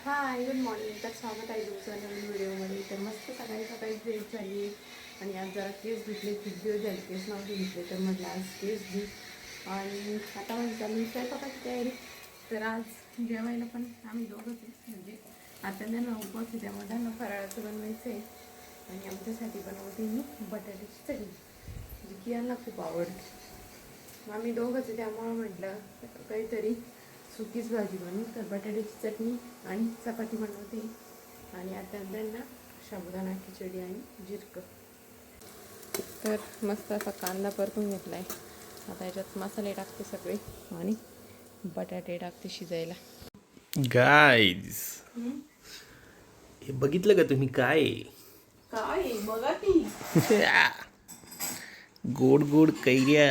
Hi good morning. तर स्वागत आहे तुमचं नवीन व्हिडिओमध्ये. तर मस्त सकाळी सकाळी फ्रेश झाली आहे आणि आज जरा केस धुतले. खूप दिवस झाले केस नव्हते धुतले, तर म्हटलं आज केस धु. आणि आता म्हणजे चालू स्वयंपाकाची तयारी. तर आज जेवायला पण आम्ही दोघंच आहे, म्हणजे आता त्यांना उपवास आहे त्यामुळे त्यांना फराळाचं बनवायचं आहे. आणि आमच्यासाठी बनवते मी बटाट्याची चटणी, जी की यांना खूप आवडते. मग आम्ही दोघंच आहे त्यामुळं म्हटलं काहीतरी सुकीच भाजी बनवू. तर बटाट्याची चटणी आणि चपाती बनवते. आणि आता त्यांना साबुदाणा खिचडी आणि जिरकं. तर मस्त असा कांदा परतून घेतला आहे. आता याच्यात मसाले टाकते सगळे आणि बटाटे टाकते शिजायला. गाईज हे बघितलं का तुम्ही? काय काय बघा की गोड गोड कैऱ्या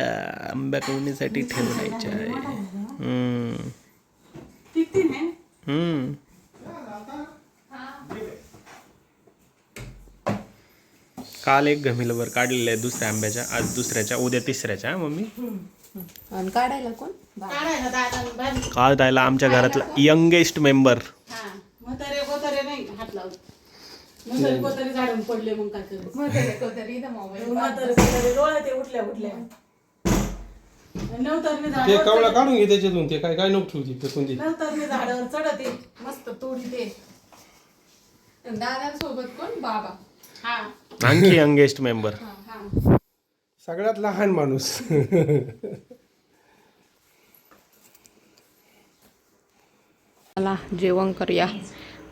आंब्या कवण्यासाठी ठेवण्याच्या आहे. काल एक घमिलभर काढलेल्या आहे दुसऱ्या आंब्याच्या, आज दुसऱ्याच्या, उद्या तिसऱ्याच्या. मम्मी आणि काढायला कोण? काल जायला आमच्या घरातला यंगेस्ट मेंबर. नाही हात लावत. म्हातारे झाडून पडले, मग काय करायचं? ते कवळा काढून घे त्याच्यातून. ते काय काय नको ठेवते फेकून दे. नंतर मी झाडावर चढते, मस्त तोडीते. दादांसोबत कोण? बाबा. हा आणखी यंगेस्ट मेंबर. हा सगळ्यात लहान माणूस. चला जेवण करूया.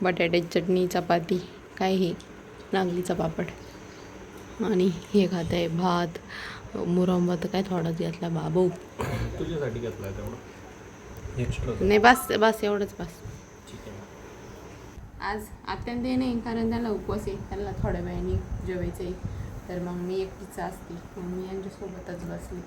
बटाट्याची चटणी, चपाती, काय हे नागलीचा पापड. आणि हे खात आहे भात, मुरंबा तर काय थोडाच घेतला बाबू. तुझ्यासाठी घेतला तेवढा एक्स्ट्रा. नाही बस बस एवढंच बस. ठीक आहे. आज अत्यंत नाही, कारण त्याला उपवास आहे, त्याला थोड्या वेळाने जेवायचं आहे. तर मग मी एकटीच असते, मग मी यांच्यासोबतच बसले.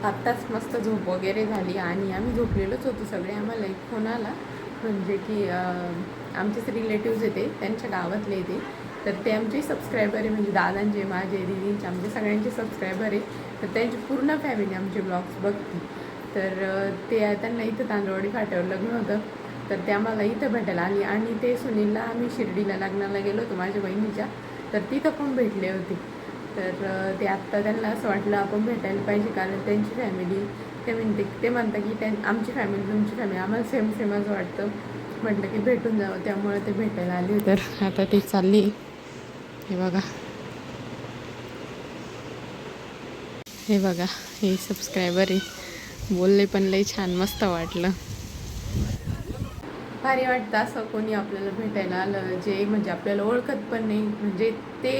आत्ताच मस्त झोप वगैरे झाली आणि आम्ही झोपलेलोच होतो सगळे. आम्हाला एक फोन आला, म्हणजे की आमचेच रिलेटिव्ज येते, त्यांच्या गावातले येते. तर ते आमचे सबस्क्रायबर आहे, म्हणजे दादांचे, माझे, दीदींचे, आमचे सगळ्यांचे सबस्क्रायबर आहे. तर त्यांची पूर्ण फॅमिली आमचे ब्लॉग्स बघते. तर ते त्यांना इथं तांदळवाडी फाट्यावर लग्न होतं, तर ते आम्हाला इथं भेटायला आली. आणि ते सुनीलला आम्ही शिर्डीला लग्नाला गेलो होतो माझ्या बहिणीच्या, तर तिथं पण भेटले होते. तर ते आत्ता त्यांना असं वाटलं आपण भेटायला पाहिजे, कारण त्यांची फॅमिली ते म्हणतात की आमची फॅमिली तुमची फॅमिली आम्हाला सेम सेमच वाटतं. म्हटलं की भेटून जावं, त्यामुळे ते भेटायला आले. तर आता ते चालली. हे बघा, हे बघा, हे सबस्क्रायबर आहे. बोलले पण लई छान, मस्त वाटलं. भारी वाटतं असं कोणी आपल्याला भेटायला आलं, जे म्हणजे आपल्याला ओळखत पण नाही. म्हणजे ते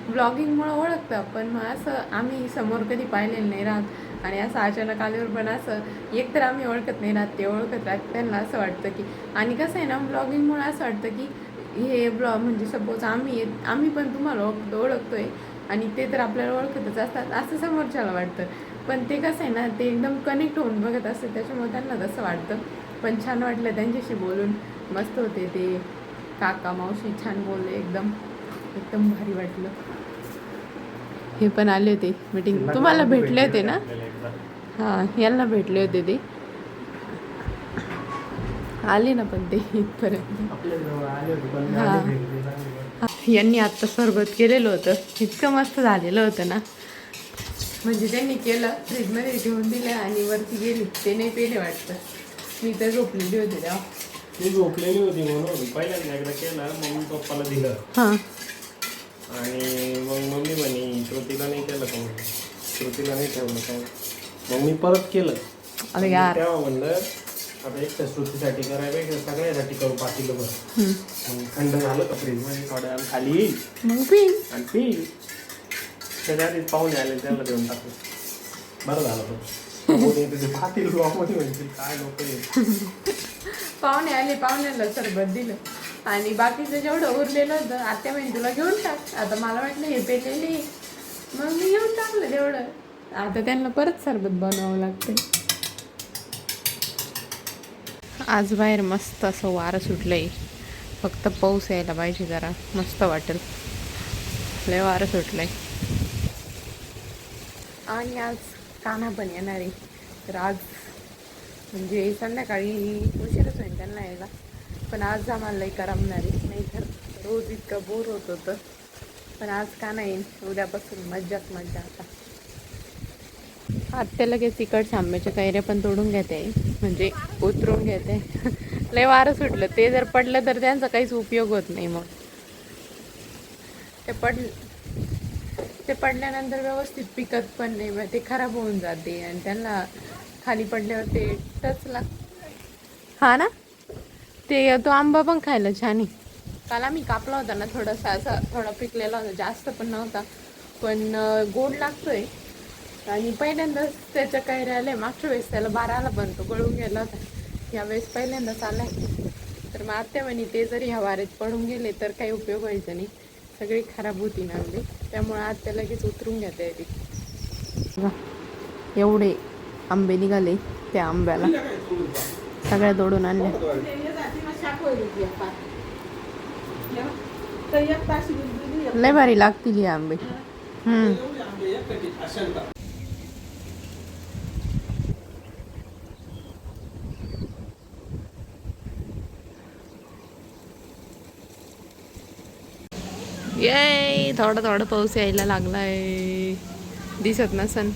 ब्लॉगिंगमुळं ओळखतं, पण मग असं आम्ही समोर कधी पाहिलेलं नाही राहत. आणि असं अचानक आल्यावर पण असं एकतर आम्ही ओळखत नाही राहत, ते ओळखत राहत. त्यांना असं वाटतं की, आणि कसं आहे ना, ब्लॉगिंगमुळं असं वाटतं की हे ब्लॉग म्हणजे सपोज आम्ही पण तुम्हाला ओळखतोय आणि ते तर आपल्याला ओळखतच असतात असं समोरच्याला वाटतं. पण ते कसं आहे ना, ते एकदम कनेक्ट होऊन बघत असतं, त्याच्यामुळे त्यांना तसं वाटतं. पण छान वाटलं त्यांच्याशी बोलून, मस्त होते ते. काका मावशी छान बोलले, एकदम एकदम भारी वाटलं. हे पण आले होते मीटिंग, तुम्हाला भेटले होते ना? हां, यांना भेटले होते ते, आले ना, पण ते इथपर्यंत. हां, यांनी आत्ता सरबत केलेलं होतं, इतकं मस्त झालेलं होतं ना. म्हणजे त्यांनी केलं, फ्रीजमध्ये ठेवून दिलं आणि वरती गेली. ते नाही पेले वाटतं, मी तर झोपलेली होते तेव्हा. ती झोपलेली होती म्हणून पहिल्यांदा एकदा केलं, मम्मी पप्पाला दिलं. हां, आणि मग मम्मी म्हणे श्रुतीला नाही केलं का, म्हणून श्रुतीला नाही ठेवलं का, मग मी परत केलं. अरे यार, तेव्हा म्हणलं आता एक तर श्रुतीसाठी करायला सगळ्यासाठी करू पाटीलभर. मग थंड झालं का फ्रीजमध्ये, थोड्या वेळ खाली येईल मग पी. आणि पी. त्याच्या आधी पाहुणे आले, त्याला देऊन टाकलं. बरं झालं पण पाटील ब्लॉकमध्ये म्हणजे काय लोक. पाहुणे आले, पाहुण्याला सरबत दिलं आणि बाकीचं जेवढं उरलेलं होतं आत्या म्हणजे तुला घेऊन टाक. आता मला वाटलं हे पेलेले, मग मी घेऊन टाकलं तेवढं. आता त्यांना परत सरबत बनवावं लागतं. आज बाहेर मस्त असं वारं सुटलंय, फक्त पाऊस यायला पाहिजे, जरा मस्त वाटेल. लय वारं सुटलंय. आणि आज कान्हा पण येणार आहे, तर आज म्हणजे संध्याकाळी उशीरच होईल त्यांना यायला. पण आज आम्हाला लई करमणार आहे, नाही तर रोज इतकं बोर होत होतं. पण आज का नाही, उद्यापासून मज्जाच मज्जा. आता आत्या लगेच तिकडच्या आंब्याच्या कैऱ्या पण तोडून घेते, म्हणजे उतरून घेते. लय वारं सुटलं, ते जर पडलं तर त्यांचा काहीच उपयोग होत नाही. मग ते पडल्यानंतर व्यवस्थित पिकत पण नाही, मग ते खराब होऊन जाते आणि त्यांना खाली पडल्यावर ते टचला. हा ना, ते तो आंबा पण खायला छान आहे. काल आम्ही कापला होता ना, थोडासा असा थोडा पिकलेला होता, जास्त पण नव्हता, पण गोड लागतोय. आणि पहिल्यांदाच त्याच्या कैऱ्या आल्या. मागच्या वेळेस त्याला 12ला पण तो गळून गेला होता, यावेळेस पहिल्यांदाच आलाय. तर मग आत्या म्हणे ते जरी ह्या वारेत पडून गेले तर काही उपयोग व्हायचा नाही, सगळी खराब होती ना आंबे, त्यामुळे आत्या लगेच उतरून घेता येते. एवढे आंबे निघाले त्या आंब्याला, सगळ्या तोडून आणल्या. लय भारी लागतील हे आंबे. ये थोडा थोडा पाऊस यायला लागलाय. दिसत नसन,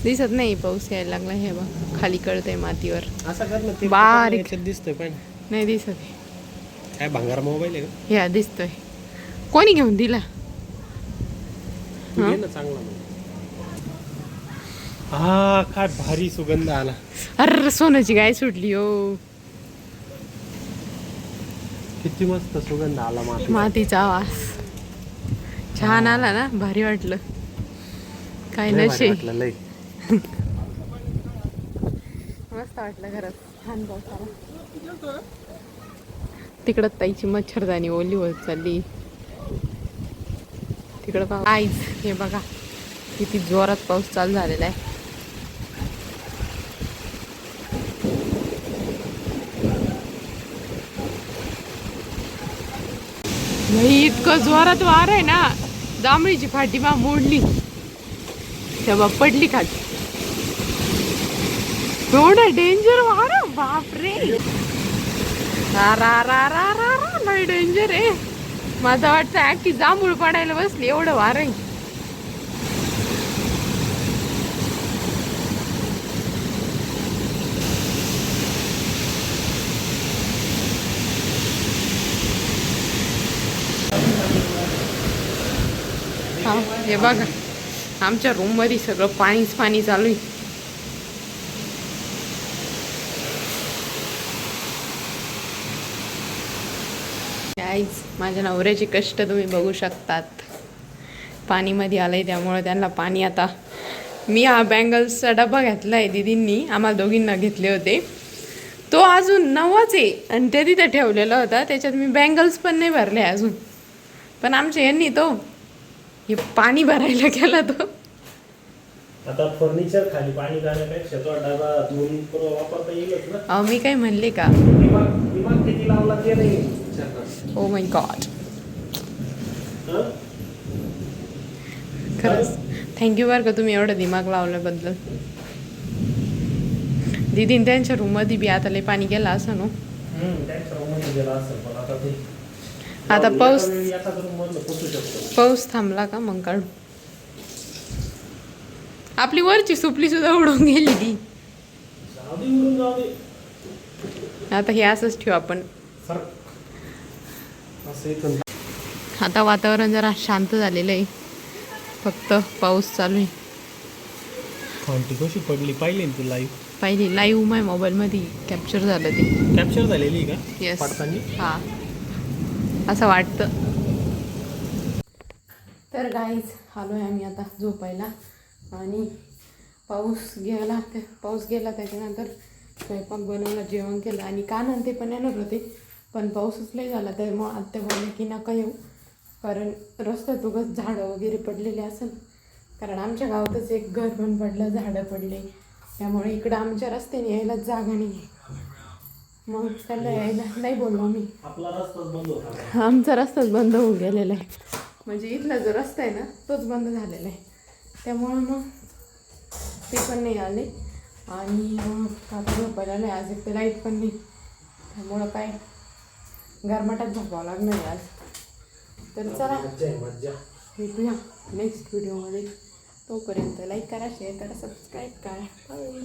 दिसत नाही पाऊस यायला लागला. हे बघ खाली कळतंय मातीवर, असं कर ना, ते बारीक दिसतोय पण नाही दिसत आहे. काय भंगार मोबाईल आहे का? ह्या दिसतोय. कोणी घेऊन दिला? घे ना चांगला. हा काय भारी सुगंध आला. अरे सोन्याची गाय सुटली हो. किती मस्त सुगंध आला. मातीचा वास छान आला ना, भारी वाटलं. काय नशे, मस्त वाटलं घरात. छान पाऊस आला. तिकडं ताईची मच्छरदाणी ओली होत चालली. तिकडं बघा आईच, हे बघा किती जोरात पाऊस चालू झालेला आहे. इतकं जोरात वार आहे ना, जांभळीची फाटी बा मोडली, तेव्हा पडली खाली. एवढं डेंजर वार, बापरे. रा रा रा रा रा लय डेंजर आहे. माझं वाटतं अख्खी जांभूळ पडायला बसली, एवढं वार आहे. हा हे बघा, आमच्या रूम मध्ये सगळं पाणीच पाणी चालू आहे. गाईज, माझ्या नवऱ्याचे कष्ट तुम्ही बघू शकतात. पाणीमध्ये आलंय त्यामुळे त्यांना पाणी. आता मी हा बँगल्सचा डबा घेतला आहे, दीदींनी आम्हाला दोघींना घेतले होते. तो अजून नवाच आहे आणि ते तिथे ठेवलेला होता, त्याच्यात मी बँगल्स पण नाही भरले अजून. पण आमच्या यांनी तो हे पाणी भरायला गेला. तो आता फर्निचर खाली पाणी जाण्यापेक्षा तो डबा धुवून वापरता येईलच ना. मी काय म्हणले का, दिमाग किती लावला ते नाही. Oh my God. खरंच थँक्यू बरं का तुम्ही एवढं दिमाग लावल्याबद्दल. दीदीन त्यांच्या रूममध्ये बी आता लय पाणी गेलं असं नो. आता पाऊस थांबला का मग काढू. आपली वरची सुपली सुद्धा उडून गेली ती. आता हे असंच ठेवू आपण. आता वातावरण जरा शांत झालेलं आहे, फक्त पाऊस चालू आहे. फांटी कशी पडली पाहिली तू लाईव्ह? पाहिली लाईव्ह माझ्या मोबाईलमध्ये कॅप्चर झालं. ते कॅप्चर झालेली का? येस. पडताना हां असं वाटतं. तर गाईज आलो आहे आम्ही आता झोपायला. आणि पाऊस गेला त्याच्यानंतर स्वयंपाक बनवला, जेवण केलं. आणि कानान ते पण येणार होते, पण पाऊसच लय झाला, त्यामुळे आत्या बोलले की नका येऊ, कारण रस्त्यात उगाच झाडं वगैरे पडलेले असेल. कारण आमच्या गावातच एक घर पण पडलं, झाडं पडले, त्यामुळे इकडं आमच्या रस्त्याने यायला जागा नाही आहे. मग त्यांना यायला नाही बोललो मी. आमचा रस्ताच बंद होऊन गेलेला आहे, म्हणजे इथला जो रस्ता आहे ना तोच बंद झालेला आहे. त्यामुळं मग ते पण नाही आले. आणि आता झोपायला नाही, आज एक तर लाईट पण नाही, त्यामुळं काय गारमाटात झोपावं लागणार आहे आज. तर चला मज्जा आहे मज्जा. भेटूया नेक्स्ट व्हिडिओमध्ये. तोपर्यंत लाईक करा, शेअर करा, सबस्क्राईब करा. बाय.